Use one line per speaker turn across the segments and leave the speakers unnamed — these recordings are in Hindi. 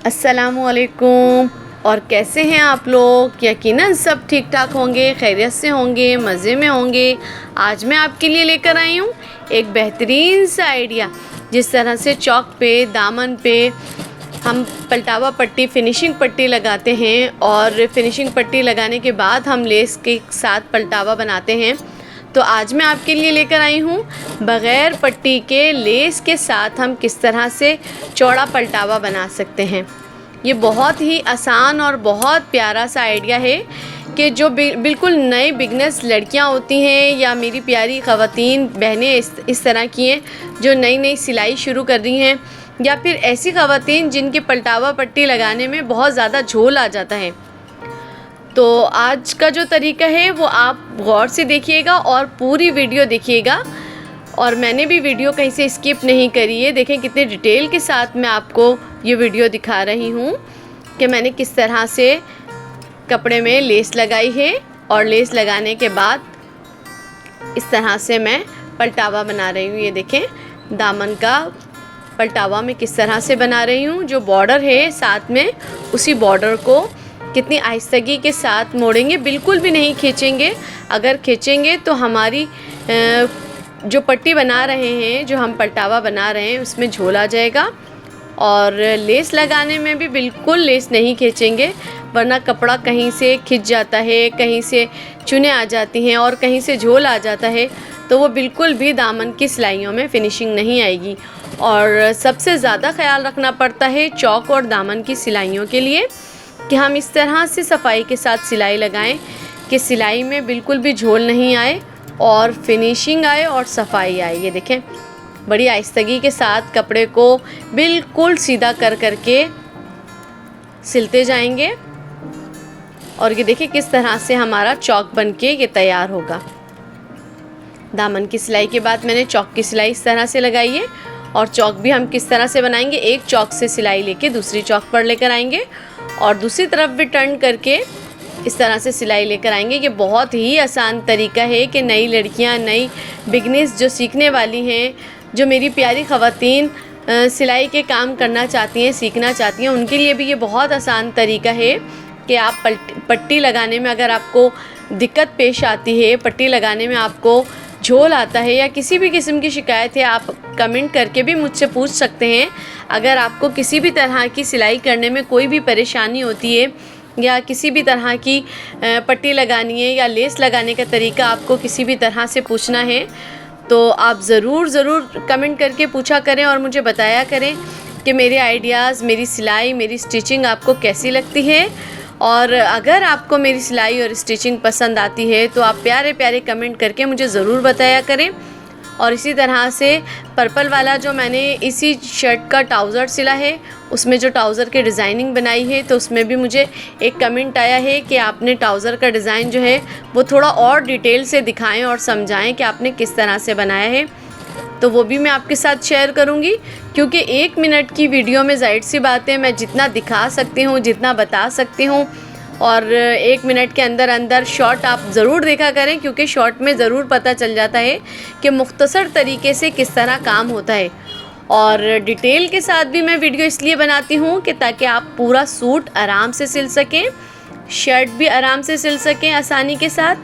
अस्सलामुअलैकुम। और कैसे हैं आप लोग? यकीनन सब ठीक ठाक होंगे, खैरियत से होंगे, मज़े में होंगे। आज मैं आपके लिए लेकर आई हूँ एक बेहतरीन सा आइडिया, जिस तरह से चौक पे, दामन पे हम पलटावा पट्टी, फिनिशिंग पट्टी लगाते हैं और फिनिशिंग पट्टी लगाने के बाद हम लेस के साथ पलटावा बनाते हैं। तो आज मैं आपके लिए लेकर आई हूँ बग़ैर पट्टी के लेस के साथ हम किस तरह से चौड़ा पलटावा बना सकते हैं। ये बहुत ही आसान और बहुत प्यारा सा आइडिया है कि जो बिल्कुल नए बिगनर्स लड़कियाँ होती हैं या मेरी प्यारी ख़वातीन बहनें इस तरह की हैं जो नई नई सिलाई शुरू कर रही हैं, या फिर ऐसी ख़वातीन जिनके पलटावा पट्टी लगाने में बहुत ज़्यादा झोल आ जाता है। तो आज का जो तरीका है वो आप गौर से देखिएगा और पूरी वीडियो देखिएगा। और मैंने भी वीडियो कहीं से स्किप नहीं करी है। देखें कितने डिटेल के साथ मैं आपको ये वीडियो दिखा रही हूँ कि मैंने किस तरह से कपड़े में लेस लगाई है और लेस लगाने के बाद इस तरह से मैं पलटावा बना रही हूँ। ये देखें दामन का पलटावा मैं किस तरह से बना रही हूँ। जो बॉर्डर है साथ में, उसी बॉर्डर को कितनी आहिस्तगी के साथ मोड़ेंगे, बिल्कुल भी नहीं खींचेंगे। अगर खींचेंगे तो हमारी जो पट्टी बना रहे हैं, जो हम पलटावा बना रहे हैं, उसमें झोल आ जाएगा। और लेस लगाने में भी बिल्कुल लेस नहीं खींचेंगे, वरना कपड़ा कहीं से खिंच जाता है, कहीं से चुनें आ जाती हैं और कहीं से झोल आ जाता है, तो वो बिल्कुल भी दामन की सिलाइयों में फिनिशिंग नहीं आएगी। और सबसे ज़्यादा ख्याल रखना पड़ता है चौक और दामन की सिलाइयों के लिए कि हम इस तरह से सफाई के साथ सिलाई लगाएं कि सिलाई में बिल्कुल भी झोल नहीं आए और फिनिशिंग आए और सफाई आए। ये देखें बड़ी आहिस्तगी के साथ कपड़े को बिल्कुल सीधा कर करके सिलते जाएंगे। और ये देखिए किस तरह से हमारा चौक बनके ये तैयार होगा। दामन की सिलाई के बाद मैंने चौक की सिलाई इस तरह से लगाई है। और चौक भी हम किस तरह से बनाएंगे, एक चौक से सिलाई लेके दूसरी चौक पर लेकर आएंगे और दूसरी तरफ भी टर्न करके इस तरह से सिलाई लेकर आएंगे। ये बहुत ही आसान तरीका है कि नई लड़कियां, नई बिगनर्स जो सीखने वाली हैं, जो मेरी प्यारी ख़वातीन सिलाई के काम करना चाहती हैं, सीखना चाहती हैं, उनके लिए भी ये बहुत आसान तरीका है कि आप पट्टी लगाने में अगर आपको दिक्कत पेश आती है, पट्टी लगाने में आपको झोल आता है या किसी भी किस्म की शिकायत है, आप कमेंट करके भी मुझसे पूछ सकते हैं। अगर आपको किसी भी तरह की सिलाई करने में कोई भी परेशानी होती है या किसी भी तरह की पट्टी लगानी है या लेस लगाने का तरीका आपको किसी भी तरह से पूछना है, तो आप ज़रूर कमेंट करके पूछा करें और मुझे बताया करें कि मेरे आइडियाज़, मेरी सिलाई, मेरी स्टिचिंग आपको कैसी लगती है। और अगर आपको मेरी सिलाई और स्टिचिंग पसंद आती है तो आप प्यारे प्यारे कमेंट करके मुझे ज़रूर बताया करें। और इसी तरह से पर्पल वाला जो मैंने इसी शर्ट का ट्राउज़र सिला है, उसमें जो ट्राउज़र की डिज़ाइनिंग बनाई है, तो उसमें भी मुझे एक कमेंट आया है कि आपने ट्राउज़र का डिज़ाइन जो है वो थोड़ा और डिटेल से दिखाएं और समझाएं कि आपने किस तरह से बनाया है। तो वो भी मैं आपके साथ शेयर करूंगी, क्योंकि 1 मिनट की वीडियो में ज़ाहिर सी बात है मैं जितना दिखा सकती हूँ, जितना बता सकती हूँ, और 1 मिनट के अंदर अंदर शॉर्ट आप ज़रूर देखा करें, क्योंकि शॉर्ट में ज़रूर पता चल जाता है कि मुख्तसर तरीके से किस तरह काम होता है। और डिटेल के साथ भी मैं वीडियो इसलिए बनाती हूँ कि ताकि आप पूरा सूट आराम से सिल सकें, शर्ट भी आराम से सिल सकें आसानी के साथ,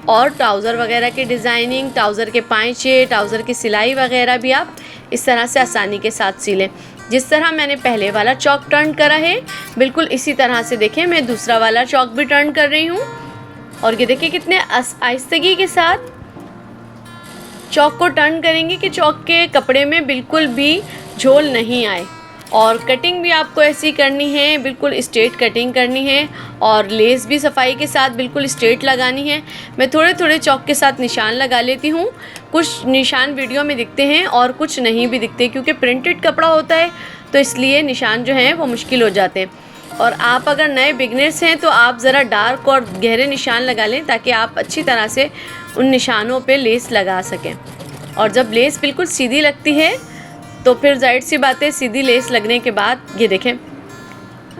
और ट्राउज़र वगैरह की डिज़ाइनिंग, ट्राउज़र के पाँचे, ट्राउज़र की सिलाई वगैरह भी आप इस तरह से आसानी के साथ सिलें। जिस तरह मैंने पहले वाला चौक टर्न करा है, बिल्कुल इसी तरह से देखें मैं दूसरा वाला चौक भी टर्न कर रही हूँ। और ये देखिए कितने आहिस्तगी के साथ चौक को टर्न करेंगे कि चौक के कपड़े में बिल्कुल भी झोल नहीं आए। और कटिंग भी आपको ऐसी करनी है, बिल्कुल स्ट्रेट कटिंग करनी है, और लेस भी सफाई के साथ बिल्कुल स्ट्रेट लगानी है। मैं थोड़े थोड़े चौक के साथ निशान लगा लेती हूँ। कुछ निशान वीडियो में दिखते हैं और कुछ नहीं भी दिखते, क्योंकि प्रिंटेड कपड़ा होता है तो इसलिए निशान जो हैं वो मुश्किल हो जाते हैं। और आप अगर नए बिगनर्स हैं तो आप ज़रा डार्क और गहरे निशान लगा लें ताकि आप अच्छी तरह से उन निशानों पे लेस लगा सकें। और जब लेस बिल्कुल सीधी लगती है तो फिर जाहिर सी बात है, सीधी लेस लगने के बाद ये देखें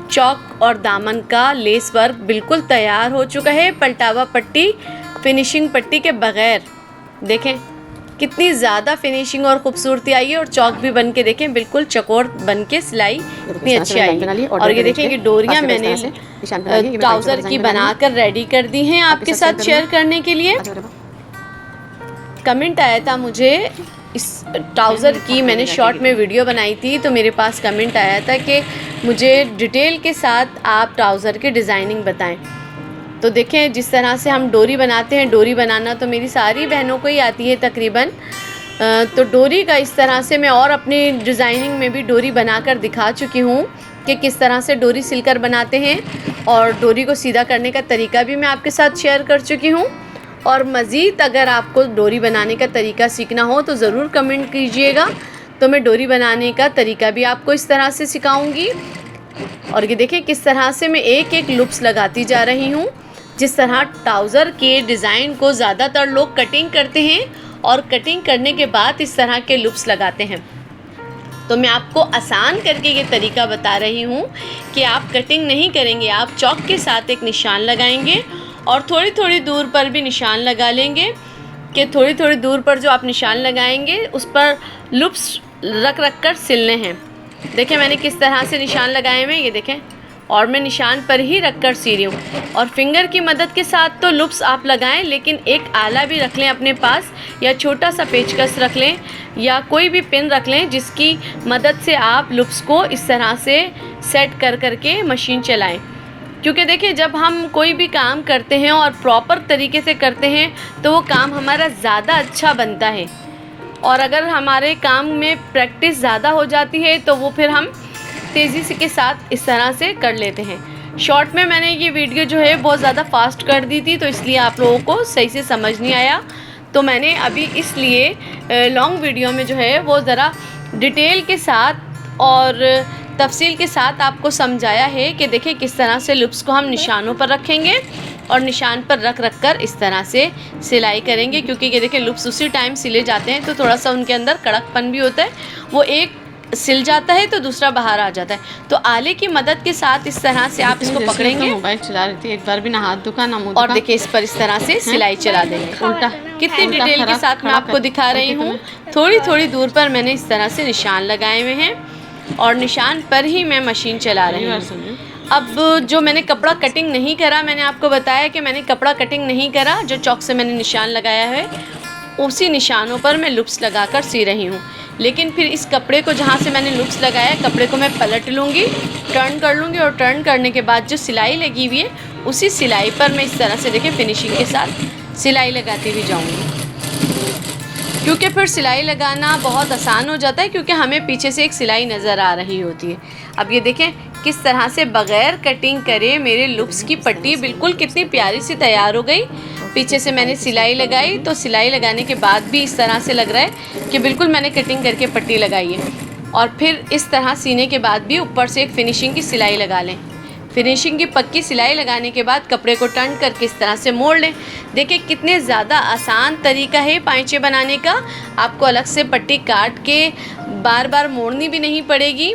चौक और दामन का लेस वर्क बिल्कुल तैयार हो चुका है, पलटावा पट्टी, फिनिशिंग पट्टी के बग़ैर। देखें कितनी ज़्यादा फिनिशिंग और खूबसूरती आई है। और चौक भी बन के देखें बिल्कुल चकोर बन के सिलाई इतनी अच्छी आई है। और ये देखें कि डोरियाँ मैंने ट्राउज़र की बनाकर रेडी कर दी हैं आपके साथ शेयर करने के लिए। कमेंट आया था मुझे इस ट्राउज़र की, मैंने शॉर्ट में वीडियो बनाई थी तो मेरे पास कमेंट आया था कि मुझे डिटेल के साथ आप ट्राउज़र की डिज़ाइनिंग बताएं। तो देखें जिस तरह से हम डोरी बनाते हैं, डोरी बनाना तो मेरी सारी बहनों को ही आती है तकरीबन। तो डोरी का इस तरह से मैं और अपनी डिज़ाइनिंग में भी डोरी बनाकर दिखा चुकी हूँ कि किस तरह से डोरी सिलकर बनाते हैं, और डोरी को सीधा करने का तरीका भी मैं आपके साथ शेयर कर चुकी हूँ। और मज़ीद अगर आपको डोरी बनाने का तरीका सीखना हो तो ज़रूर कमेंट कीजिएगा, तो मैं डोरी बनाने का तरीका भी आपको इस तरह से सिखाऊंगी। और ये देखें किस तरह से मैं एक एक लूप्स लगाती जा रही हूँ। जिस तरह ट्राउज़र के डिज़ाइन को ज़्यादातर लोग कटिंग करते हैं और कटिंग करने के बाद इस तरह के लूप्स लगाते हैं, तो मैं आपको आसान करके ये तरीका बता रही हूँ कि आप कटिंग नहीं करेंगे, आप चॉक के साथ एक निशान लगाएंगे और थोड़ी थोड़ी दूर पर भी निशान लगा लेंगे कि थोड़ी थोड़ी दूर पर जो आप निशान लगाएंगे उस पर लूप्स रख कर सिलने हैं। देखें मैंने किस तरह से निशान लगाए हुए हैं, ये देखें, और मैं निशान पर ही रख कर सी रही हूँ। और फिंगर की मदद के साथ तो लूप्स आप लगाएं, लेकिन एक आला भी रख लें अपने पास, या छोटा सा पेचकस रख लें, या कोई भी पिन रख लें जिसकी मदद से आप लूप्स को इस तरह से सेट कर करके मशीन चलाएं। क्योंकि देखिए जब हम कोई भी काम करते हैं और प्रॉपर तरीके से करते हैं तो वो काम हमारा ज़्यादा अच्छा बनता है, और अगर हमारे काम में प्रैक्टिस ज़्यादा हो जाती है तो वो फिर हम तेज़ी से के साथ इस तरह से कर लेते हैं। शॉर्ट में मैंने ये वीडियो जो है बहुत ज़्यादा फास्ट कर दी थी, तो इसलिए आप लोगों को सही से समझ नहीं आया, तो मैंने अभी इसलिए लॉन्ग वीडियो में जो है वो ज़रा डिटेल के साथ और तफसील के साथ आपको समझाया है कि देखिए किस तरह से लूप्स को हम निशानों पर रखेंगे और निशान पर रख कर इस तरह से सिलाई करेंगे। क्योंकि ये देखिए लूप्स उसी टाइम सिले जाते हैं तो थोड़ा सा उनके अंदर कड़कपन भी होता है, वो एक सिल जाता है तो दूसरा बाहर आ जाता है। तो आले की मदद के साथ इस तरह से आप इसको पकड़ेंगे।
मोबाइल चला रही थी, एक बार भी ना हाथ दुखा ना मुंह,
और देखिए इस पर इस तरह से सिलाई चला देंगे।
उल्टा
कितनी डिटेल के साथ मैं आपको दिखा रही हूँ। थोड़ी थोड़ी दूर पर मैंने इस तरह से निशान लगाए हुए हैं और निशान पर ही मैं मशीन चला रही हूँ। अब जो मैंने कपड़ा कटिंग नहीं करा, मैंने आपको बताया कि मैंने कपड़ा कटिंग नहीं करा, जो चौक से मैंने निशान लगाया है उसी निशानों पर मैं लूप्स लगाकर सी रही हूँ। लेकिन फिर इस कपड़े को जहाँ से मैंने लूप्स लगाया है, कपड़े को मैं पलट लूँगी, टर्न कर लूँगी, और टर्न करने के बाद जो सिलाई लगी हुई है उसी सिलाई पर मैं इस तरह से देखिए फिनिशिंग के साथ सिलाई लगाती हुई जाऊँगी। क्योंकि फिर सिलाई लगाना बहुत आसान हो जाता है, क्योंकि हमें पीछे से एक सिलाई नज़र आ रही होती है। अब ये देखें किस तरह से बग़ैर कटिंग करे मेरे लूप्स की पट्टी बिल्कुल कितनी प्यारी सी तैयार हो गई। पीछे से मैंने सिलाई लगाई तो सिलाई लगाने के बाद भी इस तरह से लग रहा है कि बिल्कुल मैंने कटिंग करके पट्टी लगाई है। और फिर इस तरह सीने के बाद भी ऊपर से एक फिनिशिंग की सिलाई लगा लें। फिनिशिंग की पक्की सिलाई लगाने के बाद कपड़े को टर्न करके इस तरह से मोड़ लें। देखिए कितने ज़्यादा आसान तरीका है पाइचे बनाने का। आपको अलग से पट्टी काट के बार बार मोड़नी भी नहीं पड़ेगी।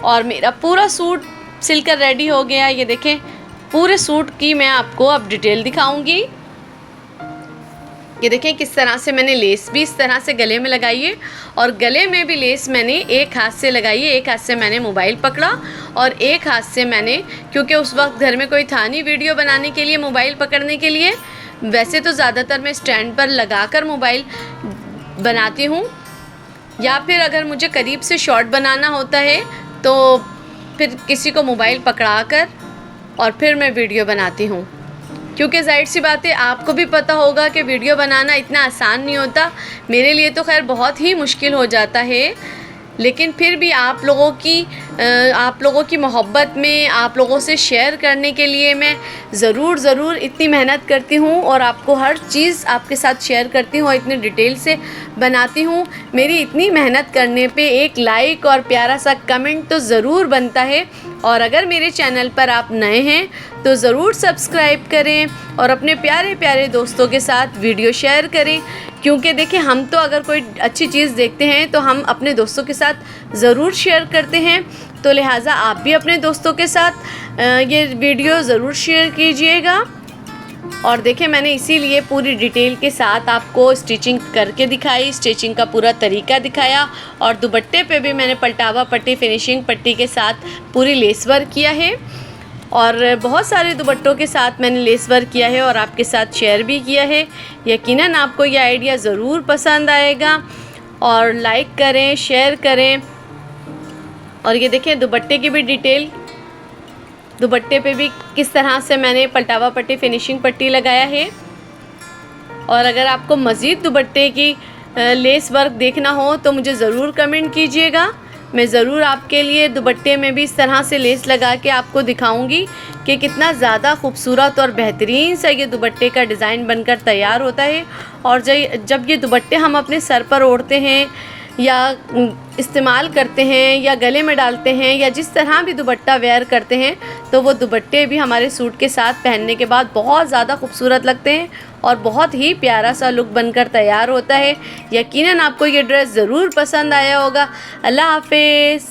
और मेरा पूरा सूट सिलकर रेडी हो गया। ये देखें पूरे सूट की मैं आपको अब डिटेल दिखाऊंगी। ये देखें किस तरह से मैंने लेस भी इस तरह से गले में लगाई है, और गले में भी लेस मैंने एक हाथ से लगाई है। एक हाथ से मैंने मोबाइल पकड़ा और एक हाथ से मैंने, क्योंकि उस वक्त घर में कोई था नहीं वीडियो बनाने के लिए मोबाइल पकड़ने के लिए, वैसे तो ज़्यादातर मैं स्टैंड पर लगाकर मोबाइल बनाती हूँ, या फिर अगर मुझे करीब से शॉट बनाना होता है तो फिर किसी को मोबाइल पकड़ा कर और फिर मैं वीडियो बनाती हूँ। क्योंकि ज़ाहिर सी बात है आपको भी पता होगा कि वीडियो बनाना इतना आसान नहीं होता। मेरे लिए तो खैर बहुत ही मुश्किल हो जाता है, लेकिन फिर भी आप लोगों की मोहब्बत में, आप लोगों से शेयर करने के लिए मैं ज़रूर इतनी मेहनत करती हूँ और आपको हर चीज़ आपके साथ शेयर करती हूँ और इतने डिटेल से बनाती हूँ। मेरी इतनी मेहनत करने पे एक लाइक और प्यारा सा कमेंट तो ज़रूर बनता है। और अगर मेरे चैनल पर आप नए हैं तो ज़रूर सब्सक्राइब करें और अपने प्यारे प्यारे दोस्तों के साथ वीडियो शेयर करें। क्योंकि देखिए हम तो अगर कोई अच्छी चीज़ देखते हैं तो हम अपने दोस्तों के साथ ज़रूर शेयर करते हैं, तो लिहाजा आप भी अपने दोस्तों के साथ ये वीडियो ज़रूर शेयर कीजिएगा। और देखिए मैंने इसीलिए पूरी डिटेल के साथ आपको स्टिचिंग करके दिखाई, स्टिचिंग का पूरा तरीका दिखाया। और दुपट्टे पे भी मैंने पलटावा पट्टी फिनिशिंग पट्टी के साथ पूरी लेस वर्क किया है। और बहुत सारे दुपट्टों के साथ मैंने लेस वर्क किया है और आपके साथ शेयर भी किया है। यकीनन आपको ये आइडिया ज़रूर पसंद आएगा और लाइक करें, शेयर करें। और ये देखें दुपट्टे की भी डिटेल, दुपट्टे पे भी किस तरह से मैंने पलटावा पट्टी फिनिशिंग पट्टी लगाया है। और अगर आपको मज़ीद दुपट्टे की लेस वर्क देखना हो तो मुझे ज़रूर कमेंट कीजिएगा। मैं ज़रूर आपके लिए दुपट्टे में भी इस तरह से लेस लगा के आपको दिखाऊंगी कि कितना ज़्यादा खूबसूरत और बेहतरीन सा ये दुपट्टे का डिज़ाइन बनकर तैयार होता है। और जब ये दुपट्टे हम अपने सर पर ओढ़ते हैं या इस्तेमाल करते हैं या गले में डालते हैं या जिस तरह भी दुपट्टा वेयर करते हैं तो वो दुपट्टे भी हमारे सूट के साथ पहनने के बाद बहुत ज़्यादा खूबसूरत लगते हैं और बहुत ही प्यारा सा लुक बनकर तैयार होता है। यकीनन आपको ये ड्रेस ज़रूर पसंद आया होगा। अल्लाह हाफिज़।